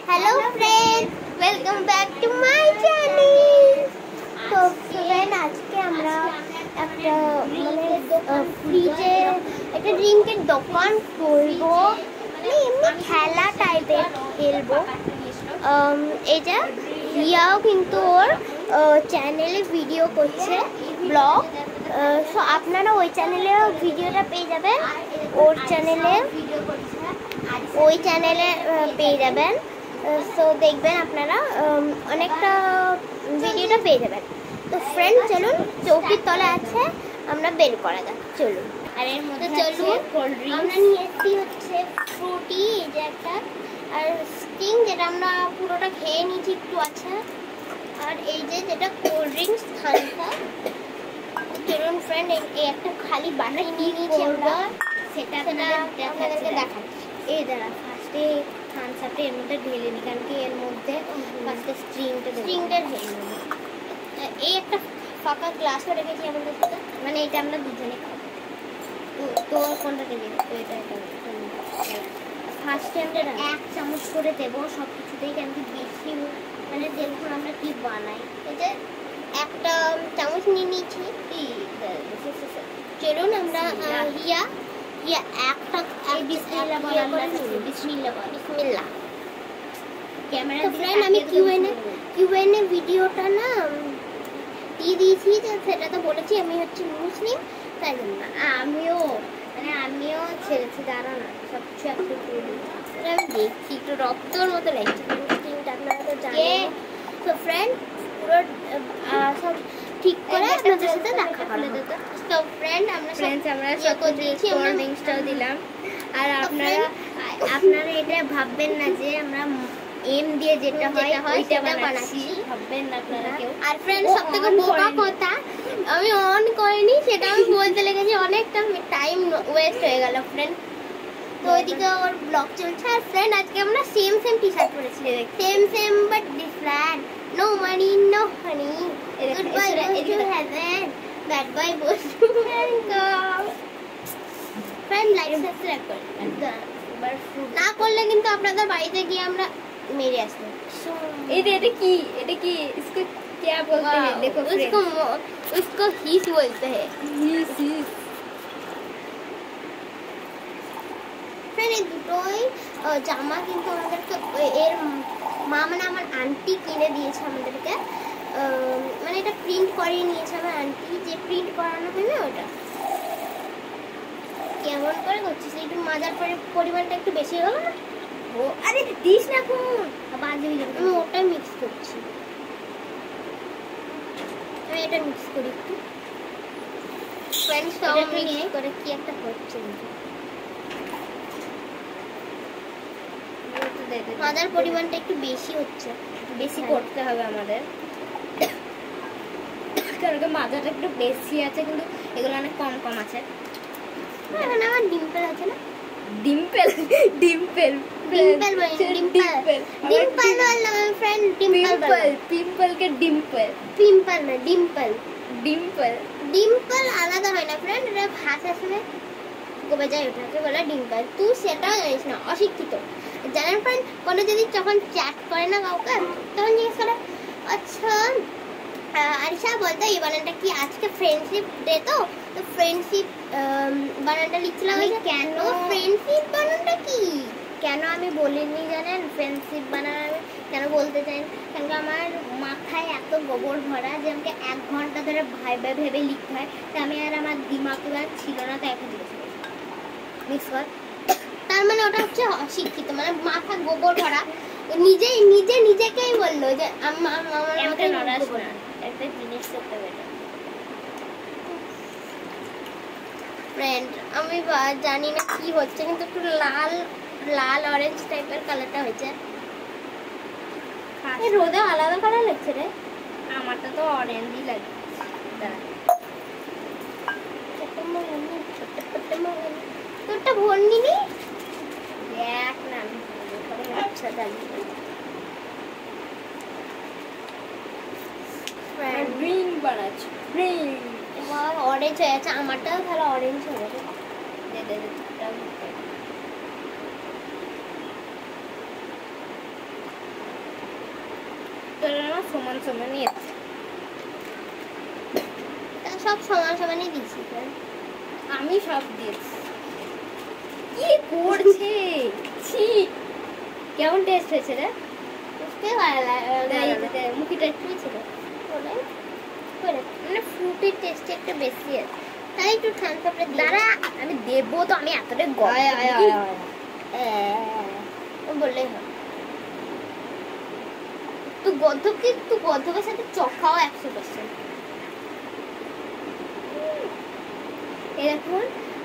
Hello friends, welcome back to my channel. তো friend আজকে আমরা একটা ফ্রিজে একটা ড্রিঙ্কের দোকান খুলবো, এমনি খেলা টাইপের খেলবো। এটা রিয়াও কিন্তু ওর চ্যানেলে ভিডিও করছে, ব্লগ। সো আপনারা ওই চ্যানেলে ভিডিওটা পেয়ে যাবেন, ওর চ্যানেলে পেয়ে যাবেন। সো দেখবেন আপনারা অনেকটা ভিডিওটা পেয়ে যাবেন। তো ফ্রেন্ড চলুন, চৌকির তলা আছে, আমরা বের করা যাক, চলুন। আর এর মধ্যে চলুন, কোল্ড ড্রিঙ্কস আমরা নিয়ে এসেছি হচ্ছে ফ্রুটি, এই যে একটা, আর স্টিং যেটা আমরা পুরোটা খেয়ে নিয়েছি, একটু আছে। আর এই যে যেটা কোল্ড ড্রিঙ্কস থানসা। চলুন ফ্রেন্ড, এই একটা খালি বানিয়ে নিয়ে নিয়েছি আমরা, সেটা আপনাদেরকে দেখাচ্ছি। এই দাঁড়া, ফার্স্টে থামসআপটা এর মধ্যে ঢেলে নি, কারণ কি এর মধ্যে ফার্স্টে স্ট্রিংটা ঢেলে নেবো। এই একটা ফাঁকা গ্লাসও রেখেছি আমাদের সাথে, মানে এটা আমরা দুজনে খাবো। তো কোনটাকে দেবো? তো এটা ফার্স্টে আমরা 1 চামচ করে দেবো সব কিছুতেই, কারণ কি বেশি মানে দেখুন আমরা কি বানাই। এই যে একটা চামচ নিয়ে নিয়েছি। চলুন আমরা হিয়া একটা বিসমিল্লাহ বল, বিসমিল্লাহ বল, বিসমিল্লাহ। ক্যামেরা তো ফ্রেন্ড আমি কিউএনএ ভিডিওটা না দিয়ে দিয়েছি, সেটা তো বলেছি আমি হচ্ছে মুসলিম, তাই জন্য আমিও ছেড়েছি, দাঁড়া না, সব কিছু একটু আমি দেখছি একটু রক্তর মতো লাগছে মুসলিমটা, আপনারা তো জানেন। তো ফ্রেন্ড পুরো সব ঠিক করে আপনাদের সাথে দেখা হবে। তো ফ্রেন্ড আমরা সব দিয়েছি, আমরা ড্রিঙ্কসটাও দিলাম। আর আপনারা এটা ভাববেন না যে আমরা এম দিয়ে যেটা হয় ওইটা বানাচ্ছি, ভাববেন না আপনারা কেউ। আর ফ্রেন্ড সবথেকে বোকা কথা, আমি অন করিনি, সেটা আমি বলতে লেগেছি, অনেকটা টাইম ওয়েস্ট হয়ে গেল ফ্রেন্ড। তো ওইদিকে ওর ব্লগ চলছে। আর ফ্রেন্ড আজকে আমরা সেম টি শার্ট পরেছি, same but different. No money no honey, good bye to heaven, bad bye goes to hell. Friend like subscribe করুন, না করলে কিন্তু আপনাদের বাড়িতে গিয়ে আমরা मेरे আসবে। এটা কি इसको क्या बोलते हैं? देखो उसको हिस बोलते हैं। हिस फ्रेंड এই দুটোই জামা কিন্তু আমাদেরকে এর মা মানে আমার আন্টি কিনে দিয়েছে আমাদেরকে। মানে এটা প্রিন্ট করিয়ে নিয়েছে আমার আন্টি, যে প্রিন্ট করানো হয় না ওটা। কেমন করে করছিস? একটু মাজার পরিমাণটা একটু বেশি হলো না? ও আরে দিস না, কোন বাজে হয়ে যাবে। আমি ওটা মিক্স করছি, আমি এটা মিক্স করি একটু। ফ্রেন্ডস সব মিক্স করে কি একটা হচ্ছে, মাদার পরিমাণটা একটু বেশি হচ্ছে, বেশি করতে হবে আমাদের, কারণ মাদারটা একটু বেশি আছে, কিন্তু এগুলো অনেক কম আছে। এখানে আমার ডিম্পল আছে না, ডিম্পল ফ্রেন্ড, ডিম্পল আলাদা হয় না ফ্রেন্ড, এটা ভাষা শুনে গোবে যায়, ওটাকে বলে ডিম্পল। তুই সেটাও জানিস না, অশিক্ষিত। জানেন ফ্রেন্ড, কোনো যদি যখন চ্যাট করে না কাউকে, তখন জিজ্ঞেস করে, আচ্ছা আরিশা বলতো এই বানানটা কি? আজকে ফ্রেন্ডশিপ ডে, তো ফ্রেন্ডশিপ বানানটা লিখছিলাম। কেন ফ্রেন্ডশিপ বানানটা কি কেন আমি বলিনি জানেন? ফ্রেন্ডশিপ বানান আমি কেন বলতে চাই, কারণ আমার মাথায় এত গোবর ভরা যে আমাকে 1 ঘন্টা ধরে ভেবে লিখতে হয়। তাই আমি আর আমার দিমাগে আর ছিল না, তাই এখন জিজ্ঞেস করি মিক্স কর। তার মানে ওটা হচ্ছে অশিক্ষিত, মানে মাথা গোবর ভরা। নিজেকেই বললো যে আমার একটা জিনিস করতে হবে। ফ্রেন্ড আমি জানি না কি হচ্ছে, কিন্তু একটু লাল অরেঞ্জ টাইপের কালারটা হয়েছে। রোদে আলাদা কালার লাগছে রে, আমারটা তো অরেঞ্জই লাগে। তোরটা ভর্নি নি, দেখ না, আচ্ছা জানি গ্রিন বানাচ্ছি, গ্রিন অরেঞ্জ হয়ে আছে, আমারটাও তাহলে অরেঞ্জ হয়ে যাবে। করে না সমান সমানই আছে। সব সমান সমানই দিচ্ছি। আমি সব দিয়েছি। কি করছে? ছি, কেমন টেস্ট হয়েছে রে? মুখিটা একটু ছিল মানে ফ্রুটির টেস্ট একটা বেশি আছে, তাই একটু ঠান্ডা করে দাঁড়া, আমি দেবো তো, আমি এতটাই বললেই হয়। তুই গন্ধকের সাথে চখাও 100%। এরকম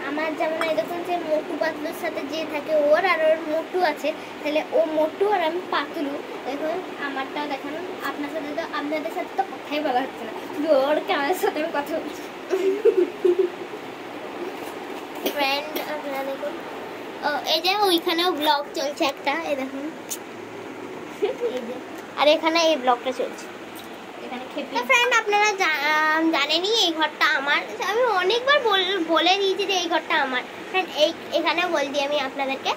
আমার যেমন এরকম যে মোটু পাতলুর সাথে যে থাকে ওর আর ওর মোটু আছে, তাহলে ও মোটু আর আমি পাতলু। দেখুন আমারটাও দেখানো। আপনাদের সাথে তো কথাই বলা হচ্ছে না, শুধু ওর ক্যামেরার সাথে আমি কথা বলছি। ফ্রেন্ড আপনারা দেখুন, এই যে ওইখানেও ব্লগ চলছে একটা, এই দেখুন। আর এখানে এই ব্লগটা চলছে। ফ্রেন্ড আপনারা জানেনই এই ঘরটা আমার, আমি অনেকবার বলে দিয়েছি যে এই ঘরটা আমার। ফ্রেন্ড এখানে বল দিই আমি আপনাদেরকে,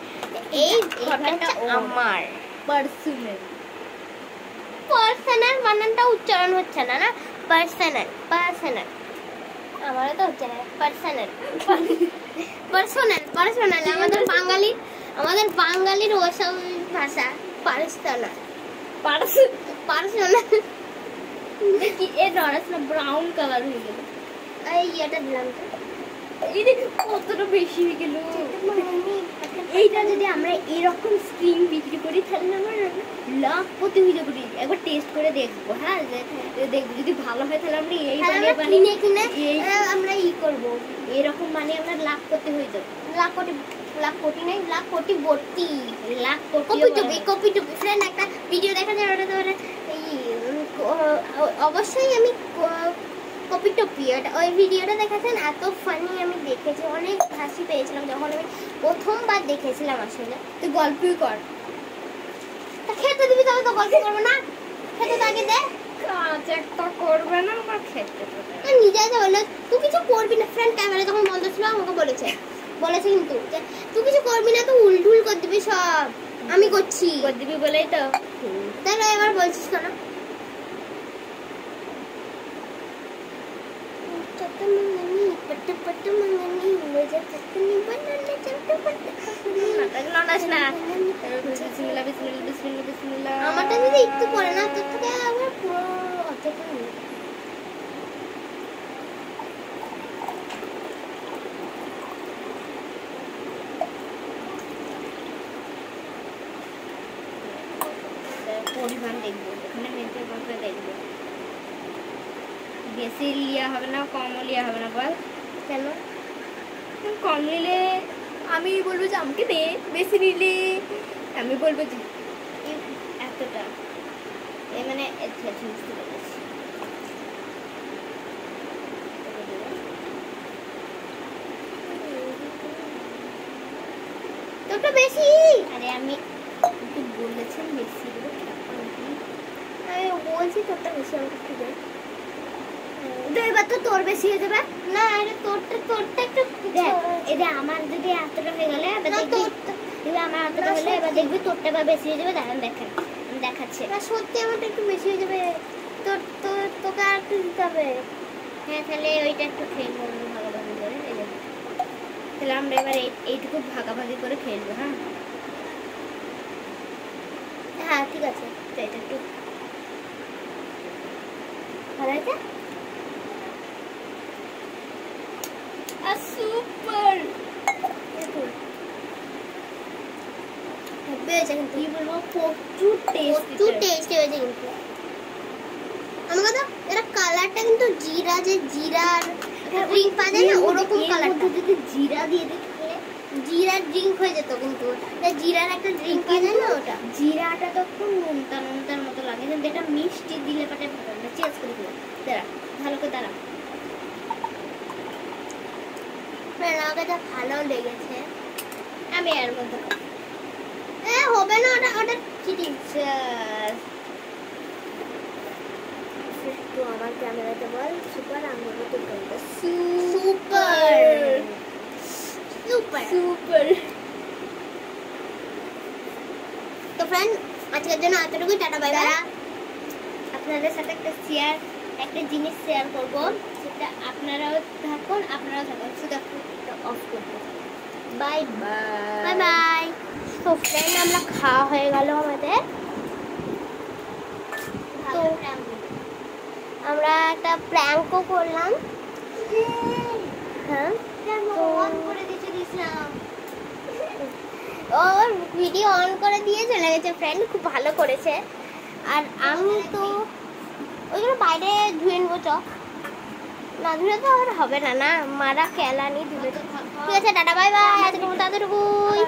এই ঘরটা আমার পার্সোনাল। বানানটা উচ্চারণ হচ্ছে না, না পার্সোনাল আমারও তো হচ্ছে না। পার্সোনাল আমাদের বাঙালির ওসব ভাষা পার্সোনাল। দেখি এর রসটা ব্রাউন কালার হয়ে গেল। এই এটা দিলাম তো, এই দেখ কতটা বেশি হয়ে গেল। এইটা যদি আমরা এরকম স্ক্রিন বিক্রি করি তাহলে আমার লাখপতি হয়ে যাবো। একবার টেস্ট করে দেখবো। হ্যাঁ, দেখবো যদি ভালো হয় তাহলে আমরা এই কিনে আমরা করবো। এরকম মানে আমরা লাখপতি হয়ে যাবো। লাখপতি নাই, লাখপতি ভর্তি, কপি টপি। ফ্রেন্ড একটা ভিডিও দেখা যায়, ওটা তো অবশ্যই আমি কপি টপি, ওই ভিডিওটা দেখাচ্ছেন, এত ফানি আমি দেখেছি, অনেক হাসি পেয়েছিলাম যখন আমি প্রথমবার দেখেছিলাম। আসলে তুই গল্পই কর, খেতে দিবি তবে তো গল্প করবো না। খেতে তো আগে দে। কাজ একটা করবে না, আমার খেতে নিজে আছে বললো তুই কিছু করবি না। ফ্রেন্ড ক্যামেরা যখন বন্ধ ছিল আমাকে বলেছে কিন্তু যে তুই কিছু করবি না, তো উল্টুল করে দিবি সব। আমি করছি, করে দিবি বলেই তো। তাহলে এবার বলছিস কেন? আমারটা যদি একটু করে না, তোর থেকে আবার পুরো অর্ধেক পরিমাণ দেখবো, এখানে মেপে মাপে দেখবো। বেশি লিয়া হবে না, কমও লিয়া হবে না। বল কেন? কম নিলে আমি বলবো যে আমাকে দে, বেশি নিলে আমি বলবো যে এতটা। এ মানে বুঝতে পেরেছি। তোরটা বেশি। আরে আমি বলেছেন বেশি দেবো, আমি বলছি তোরটা বেশি, আমাকে একটু দে। এবার তো তোর বেশি হয়ে যাবে না। আরে তোরটা একটু এটা আমার যদি এতটা হয়ে গেলে আমার এতটা হলে এবার দেখবি তোরটা বা বেশি হয়ে যাবে। দাঁড়ান দেখেন, আমি দেখাচ্ছি। না সত্যি আমারটা একটু বেশি হয়ে যাবে। তোকে আর একটু দিতে হবে। হ্যাঁ, তাহলে ওইটা একটু খেয়ে নেবো ভাগাভাগি করে। তাহলে আমরা এবার এইটুকু ভাগাভাগি করে খেলবো। হ্যাঁ ঠিক আছে, তো এটা একটু ভালো আছে। সুপার হয়েছে কিন্তু কি বলবো, প্রচুর টেস্ট হয়েছে কিন্তু। আমার কথা, এটা কালারটা কিন্তু জিরার ড্রিঙ্ক পাওয়া যায় না, ওরকম কালারটা। যদি জিরা দিয়ে দিই জিরার ড্রিঙ্ক হয়ে যেত কিন্তু। জিরার একটা ড্রিঙ্ক পাওয়া যায় না, ওটা জিরাটা তো খুব নোনতার মতো লাগে, কিন্তু এটা মিষ্টি দিলে পাটে চেঞ্জ করে দিল। দাঁড়া, ভালো করে দাঁড়া। আমাকে যা ভালো লেগেছে। আমি এর মধ্যে হবে না, ওটা চিটিং। তো আমার ক্যামেরাতে বল সুপার, আমি বলবো তোর ক্যামেরা সুপার। তো ফ্রেন্ড, আজকের জন্য এতটুকুই। Tata, bye bye. আপনাদের সাথে একটা জিনিস শেয়ার করব, সেটা আপনারাও থাকুন শুধু অফ করতে। Bye bye bye. তো ফ্রেন্ড আমরা খাওয়া হয়ে গেল আমাদের। তো আমরা একটা প্র্যাঙ্কও করলাম। হ্যাঁ অন করে দিয়েছিলাম। ও ভিডিও অন করে দিয়ে চলে গেছে ফ্রেন্ড, খুব ভালো করেছে। আর আমি তো ওইগুলো বাইরে ধুয়ে নেবো, চক না ধুলে তো আর হবে না, না মারা কেলানি ধুলে। ঠিক আছে, টাটা বাই বাই, আজকের মতো এতটুকুই।